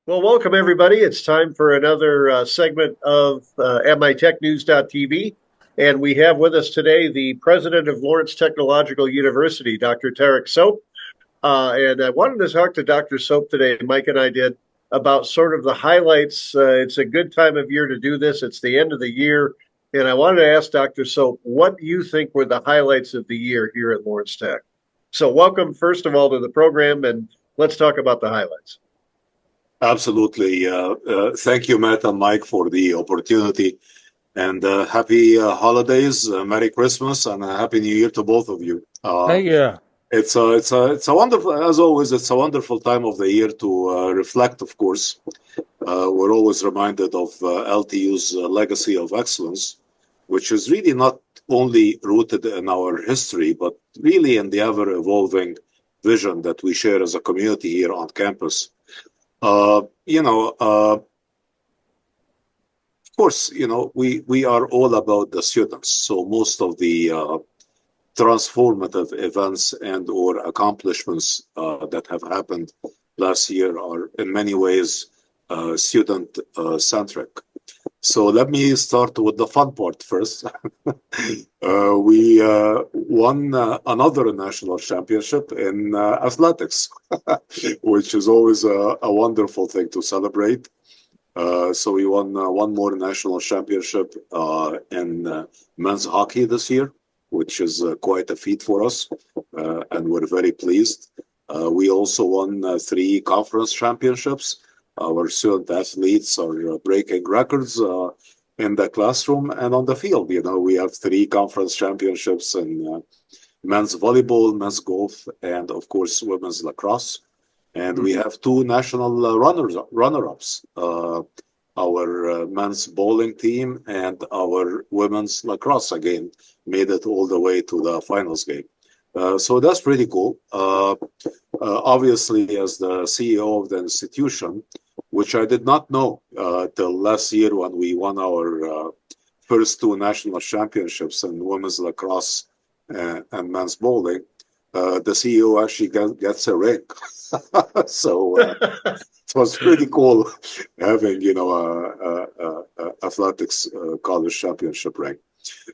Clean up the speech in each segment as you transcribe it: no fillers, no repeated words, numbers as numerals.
Well, welcome everybody. It's time for another segment of MITechNews.TV. And we have with us today the president of Lawrence Technological University, Dr. Tarek Sobh. And I wanted to talk to Dr. Soap today, Mike and I did, about sort of the highlights. It's a good time of year to do this. It's the end of the year. And I wanted to ask Dr. Soap, what do you think were the highlights of the year here at Lawrence Tech? So welcome, first of all, to the program, and let's talk about the highlights. Absolutely. Thank you, Matt and Mike, for the opportunity. And happy holidays, Merry Christmas, and a Happy New Year to both of you. Thank you. It's a wonderful, as always, it's a wonderful time of the year to reflect, of course. We're always reminded of LTU's legacy of excellence, which is really not only rooted in our history, but really in the ever-evolving vision that we share as a community here on campus. Of course, we are all about the students. So most of the transformative events and or accomplishments that have happened last year are in many ways student centric. So let me start with the fun part first. We won another national championship in athletics, which is always a wonderful thing to celebrate. So we won one more national championship in men's hockey this year, which is quite a feat for us, and we're very pleased. We also won three conference championships. Our student athletes are breaking records in the classroom and on the field. We have three conference championships in men's volleyball, men's golf, and of course, women's lacrosse. And we have two national runner-ups, our men's bowling team and our women's lacrosse again made it all the way to the finals game. So that's pretty cool. Obviously, as the CEO of the institution, which I did not know till last year when we won our first two national championships in women's lacrosse and men's bowling, the CEO actually gets a ring. So it was pretty cool having, a athletics college championship ring.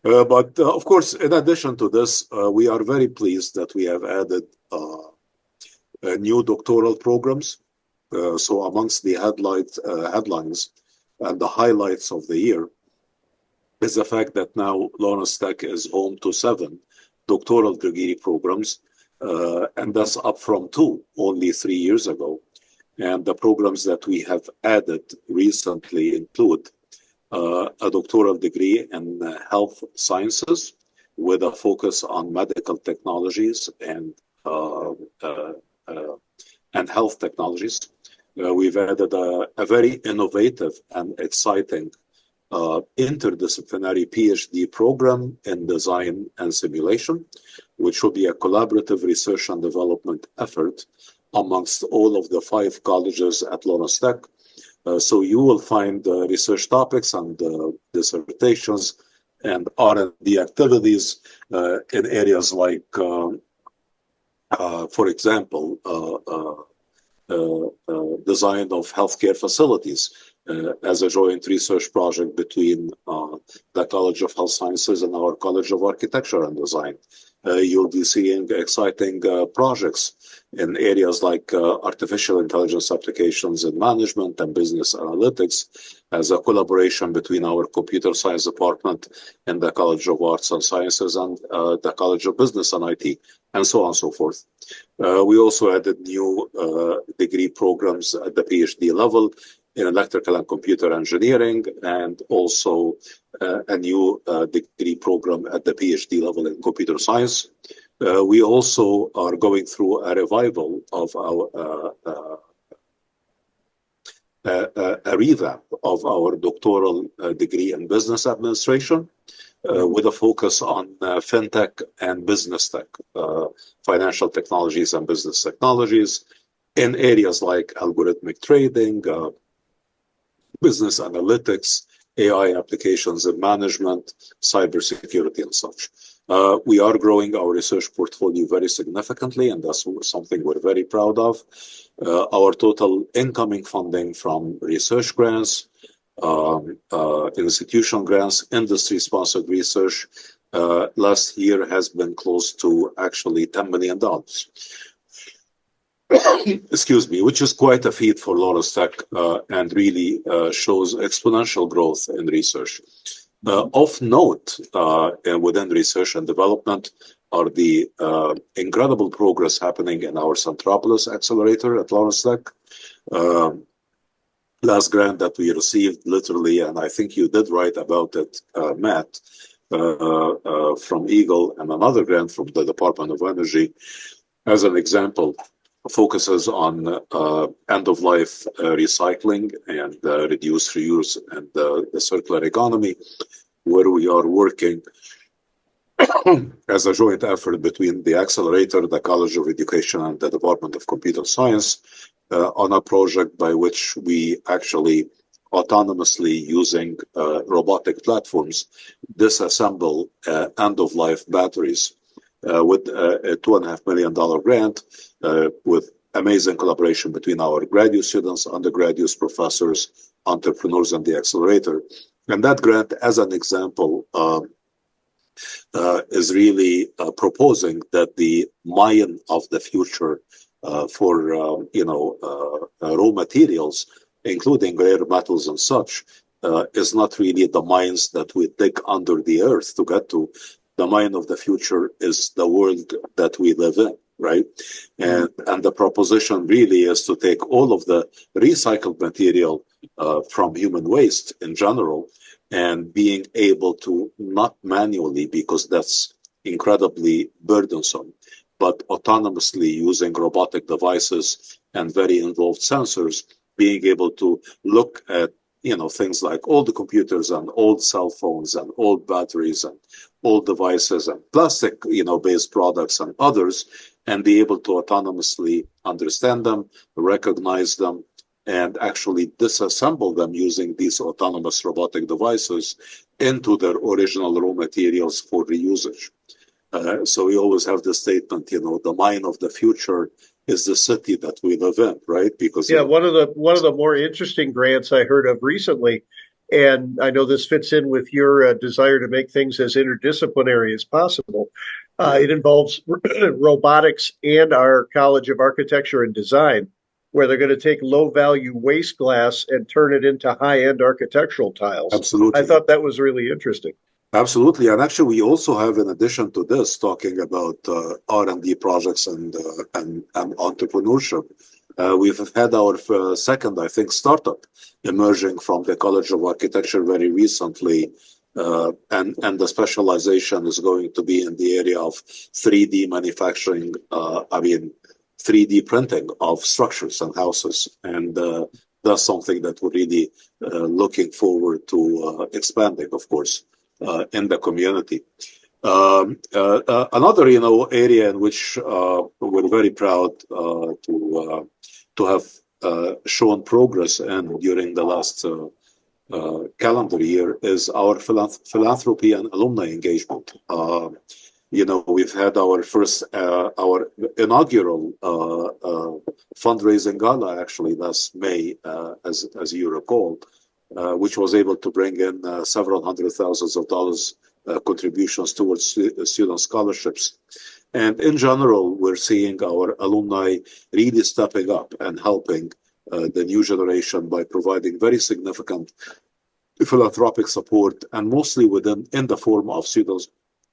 But of course, in addition to this, we are very pleased that we have added new doctoral programs. So amongst the headlines and the highlights of the year is the fact that now Lawrence Tech is home to 7 doctoral degree programs, and that's up from 2 only 3 years ago. And the programs that we have added recently include a doctoral degree in health sciences with a focus on medical technologies and health technologies. We've added a very innovative and exciting interdisciplinary PhD program in design and simulation, which will be a collaborative research and development effort amongst all of the 5 colleges at Lawrence Tech. So you will find research topics and dissertations and R&D activities in areas like, for example, design of healthcare facilities as a joint research project between the College of Health Sciences and our College of Architecture and Design. You'll be seeing exciting projects in areas like artificial intelligence applications in management and business analytics as a collaboration between our computer science department and the College of Arts and Sciences and the College of Business and IT, and so on and so forth. We also added new degree programs at the PhD level in electrical and computer engineering, and also a new degree program at the PhD level in computer science. We also are going through a revival of our a revamp of our doctoral degree in business administration with a focus on fintech and business tech, financial technologies and business technologies in areas like algorithmic trading, business analytics, AI applications in management, cybersecurity, and such. We are growing our research portfolio very significantly, and that's something we're very proud of. Our total incoming funding from research grants, institutional grants, industry-sponsored research last year has been close to actually $10 million. Excuse me, which is quite a feat for Lawrence Tech and really shows exponential growth in research. Of note within research and development are the incredible progress happening in our Centropolis accelerator at Lawrence Tech. Last grant that we received, literally, and I think you did write about it, Matt, from Eagle, and another grant from the Department of Energy, as an example, focuses on end-of-life recycling and reduced reuse and the circular economy, where we are working as a joint effort between the accelerator, the College of Education, and the Department of Computer Science on a project by which we actually autonomously, using robotic platforms, disassemble end-of-life batteries with a $2.5 million grant with amazing collaboration between our graduate students, undergraduates, professors, entrepreneurs, and the accelerator. And that grant, as an example, is really proposing that the mine of the future for raw materials, including rare metals and such, is not really the mines that we dig under the earth to get to. The mine of the future is the world that we live in, right? And the proposition really is to take all of the recycled material from human waste in general and being able to, not manually, because that's incredibly burdensome, but autonomously using robotic devices and very involved sensors, being able to look at things like old computers and old cell phones and old batteries and old devices and plastic based products and others, and be able to autonomously understand them, recognize them, and actually disassemble them using these autonomous robotic devices into their original raw materials for reusage. So we always have the statement, the mine of the future is the city that we live in, right? Because one of the more interesting grants I heard of recently, and I know this fits in with your desire to make things as interdisciplinary as possible. It involves robotics and our College of Architecture and Design, where they're going to take low-value waste glass and turn it into high-end architectural tiles. Absolutely. I thought that was really interesting. Absolutely. And actually, we also have, in addition to this, talking about R&D projects and entrepreneurship, we've had our second, I think, startup emerging from the College of Architecture very recently. And the specialization is going to be in the area of 3D manufacturing, 3D printing of structures and houses. And that's something that we're really looking forward to expanding, of course, in the community. Another, area in which we're very proud to have shown progress in during the last calendar year is our philanthropy and alumni engagement. We've had our first, our inaugural fundraising gala actually last May, as you recall, which was able to bring in several hundred thousands of dollars contributions towards student scholarships. And in general, we're seeing our alumni really stepping up and helping the new generation by providing very significant philanthropic support, and mostly in the form of student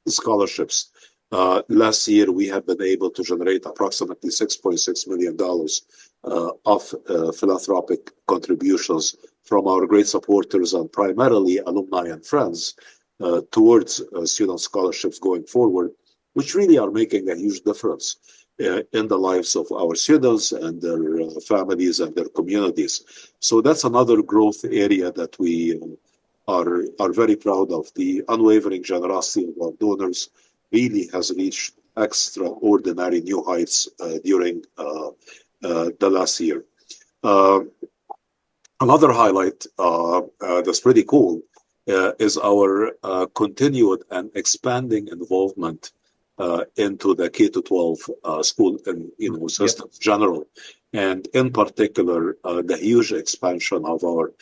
scholarships. Last year, we have been able to generate approximately $6.6 million of philanthropic contributions from our great supporters and primarily alumni and friends towards student scholarships going forward, which really are making a huge difference in the lives of our students and their families and their communities. So that's another growth area that we are very proud of. The unwavering generosity of our donors really has reached extraordinary new heights during the last year. Another highlight that's pretty cool is our continued and expanding involvement into the K-12 school and system in general, and in particular the huge expansion of our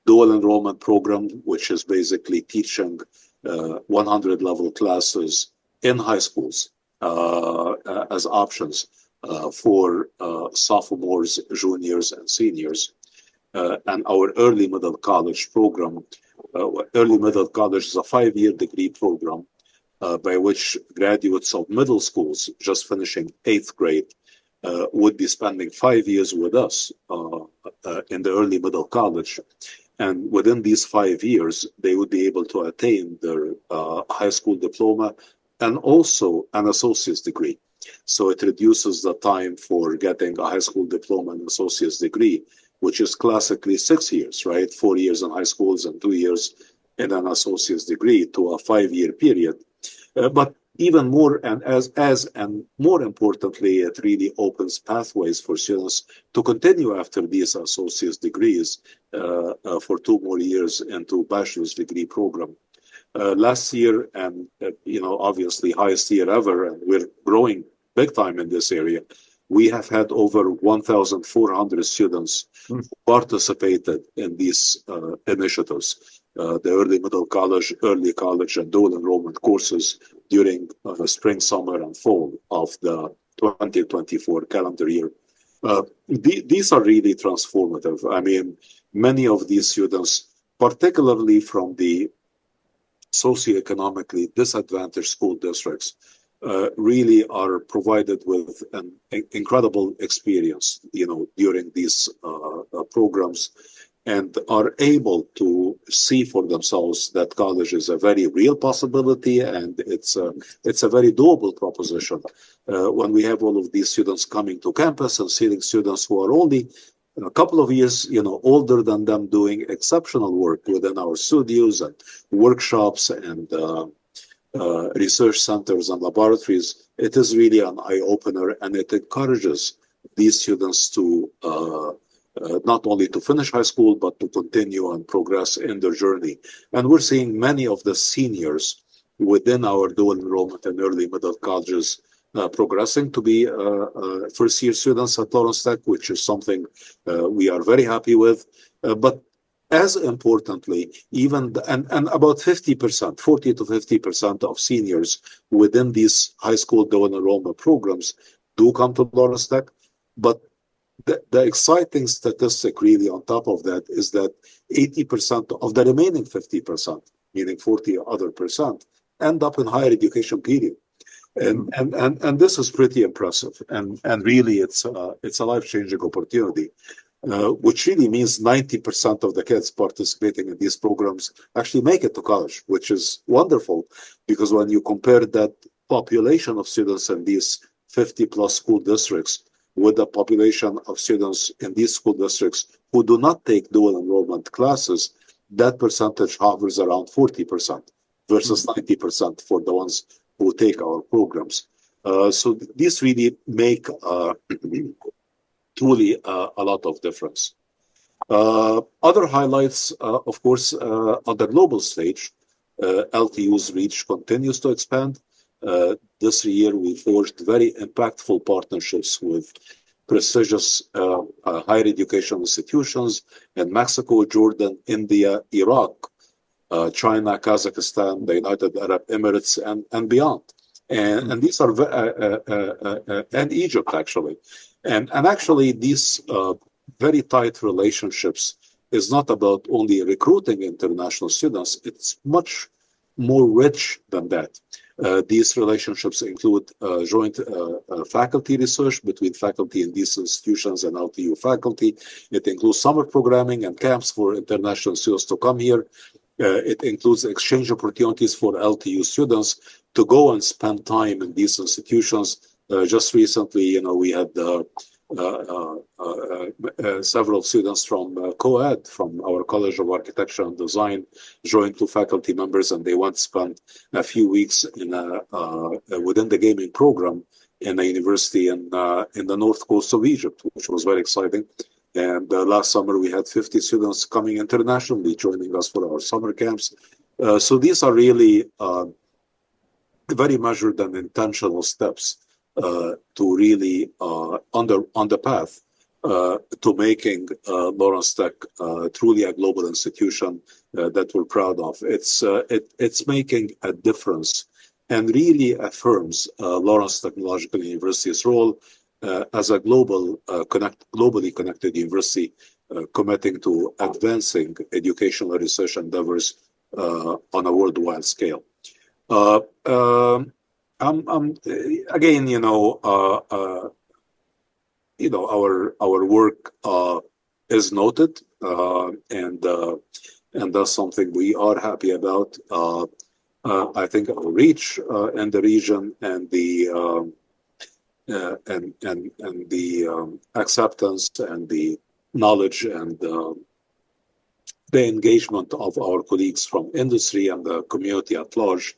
dual enrollment program, which is basically teaching 100 level classes in high schools as options for sophomores, juniors, and seniors, and our early middle college program. Early middle college is a 5-year degree program by which graduates of middle schools just finishing 8th grade would be spending 5 years with us in the early middle college. And within these 5 years, they would be able to attain their high school diploma and also an associate's degree. So it reduces the time for getting a high school diploma and associate's degree, which is classically 6 years, right? 4 years in high schools and 2 years in an associate's degree, to a 5-year period. But even more, and and more importantly, it really opens pathways for students to continue after these associate's degrees for 2 more years into bachelor's degree program. Last year, and obviously highest year ever, and we're growing big time in this area, we have had over 1,400 students who participated in these initiatives, the early middle college, early college, and dual enrollment courses during the spring, summer, and fall of the 2024 calendar year. These are really transformative. I mean, many of these students, particularly from the socioeconomically disadvantaged school districts, really are provided with an incredible experience, during these programs, and are able to see for themselves that college is a very real possibility, and it's a very doable proposition. When we have all of these students coming to campus and seeing students who are only a couple of years, older than them, doing exceptional work within our studios and workshops and research centers and laboratories, it is really an eye-opener, and it encourages these students to not only to finish high school, but to continue and progress in their journey. And we're seeing many of the seniors within our dual enrollment and early middle colleges progressing to be first-year students at Lawrence Tech, which is something we are very happy with. But as importantly, and about 50%, 40 to 50% of seniors within these high school dual enrollment programs do come to Lawrence Tech. But the exciting statistic really on top of that is that 80% of the remaining 50%, meaning 40 other percent, end up in higher education period. And this is pretty impressive. And really it's a life-changing opportunity. Which really means 90% of the kids participating in these programs actually make it to college, which is wonderful, because when you compare that population of students in these 50 plus school districts with the population of students in these school districts who do not take dual enrollment classes, that percentage hovers around 40% versus 90% for the ones who take our programs. So these really make truly a lot of difference. Other highlights, of course, on the global stage, LTU's reach continues to expand. This year, we forged very impactful partnerships with prestigious higher education institutions in Mexico, Jordan, India, Iraq, China, Kazakhstan, the United Arab Emirates, and beyond. And these are, and Egypt, actually. And actually, these very tight relationships is not about only recruiting international students. It's much more rich than that. These relationships include joint faculty research between faculty in these institutions and LTU faculty. It includes summer programming and camps for international students to come here. It includes exchange opportunities for LTU students to go and spend time in these institutions. Just recently, we had several students from COED, from our College of Architecture and Design, joined 2 faculty members, and they went to spend a few weeks in within the gaming program in a university in the north coast of Egypt, which was very exciting. And last summer, we had 50 students coming internationally, joining us for our summer camps. So these are really very measured and intentional steps to really on the path to making Lawrence Tech truly a global institution that we're proud of. It's making a difference and really affirms Lawrence Technological University's role as a globally connected university, committing to advancing educational research endeavors on a worldwide scale. Uh, um, Again, our work is noted, and that's something we are happy about. I think our reach in the region and the acceptance and the knowledge and the engagement of our colleagues from industry and the community at large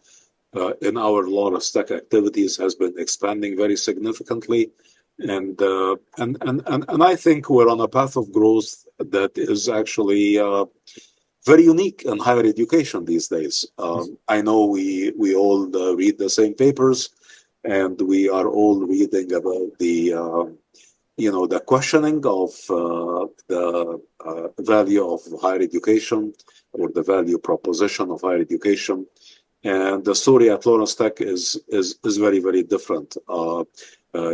in our Lawrence Tech activities has been expanding very significantly. And I think we're on a path of growth that is actually very unique in higher education these days. I know we all read the same papers, and we are all reading about the questioning of the value of higher education or the value proposition of higher education. And the story at Lawrence Tech is very, very different.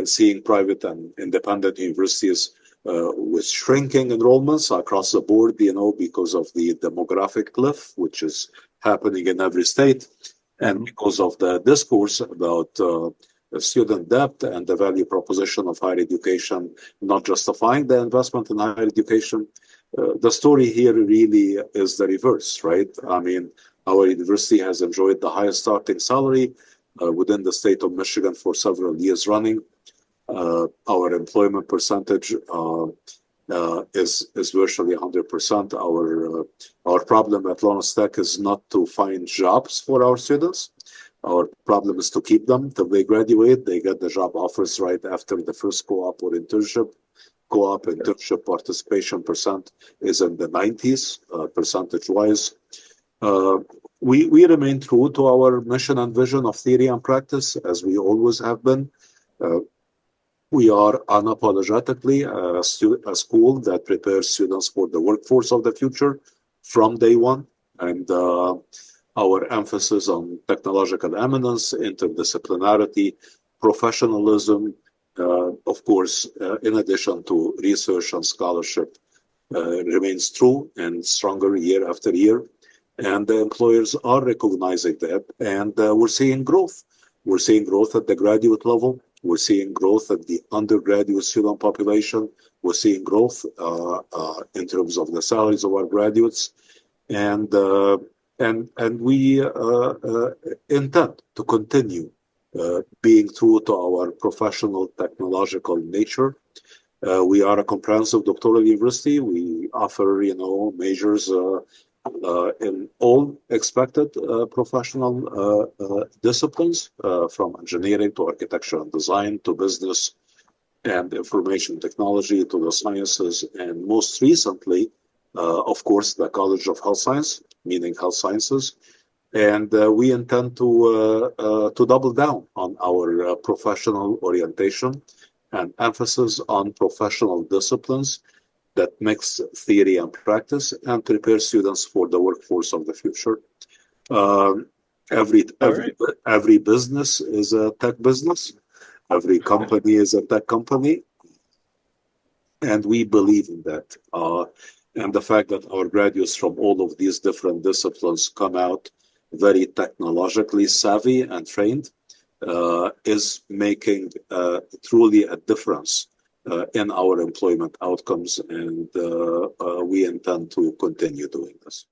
Seeing private and independent universities with shrinking enrollments across the board, because of the demographic cliff, which is happening in every state, and because of the discourse about student debt and the value proposition of higher education, not justifying the investment in higher education. The story here really is the reverse, right? I mean, our university has enjoyed the highest starting salary within the state of Michigan for several years running. Our employment percentage is virtually 100%. Our problem at Lawrence Tech is not to find jobs for our students. Our problem is to keep them till they graduate. They get the job offers right after the first co-op or internship. Co-op internship participation percent is in the 90s percentage-wise. We remain true to our mission and vision of theory and practice, as we always have been. We are unapologetically a school that prepares students for the workforce of the future from day one. And our emphasis on technological eminence, interdisciplinarity, professionalism, of course, in addition to research and scholarship, remains true and stronger year after year. And the employers are recognizing that, and we're seeing growth. We're seeing growth at the graduate level. We're seeing growth at the undergraduate student population. We're seeing growth in terms of the salaries of our graduates, and we intend to continue being true to our professional technological nature. We are a comprehensive doctoral university. We offer, majors in all expected professional disciplines, from engineering to architecture and design to business and information technology to the sciences, and most recently, of course, the College of Health Science, meaning health sciences. And we intend to double down on our professional orientation and emphasis on professional disciplines that mix theory and practice and prepare students for the workforce of the future. Every business is a tech business. Every company is a tech company. And we believe in that. And the fact that our graduates from all of these different disciplines come out very technologically savvy and trained is making truly a difference in our employment outcomes, and we intend to continue doing this.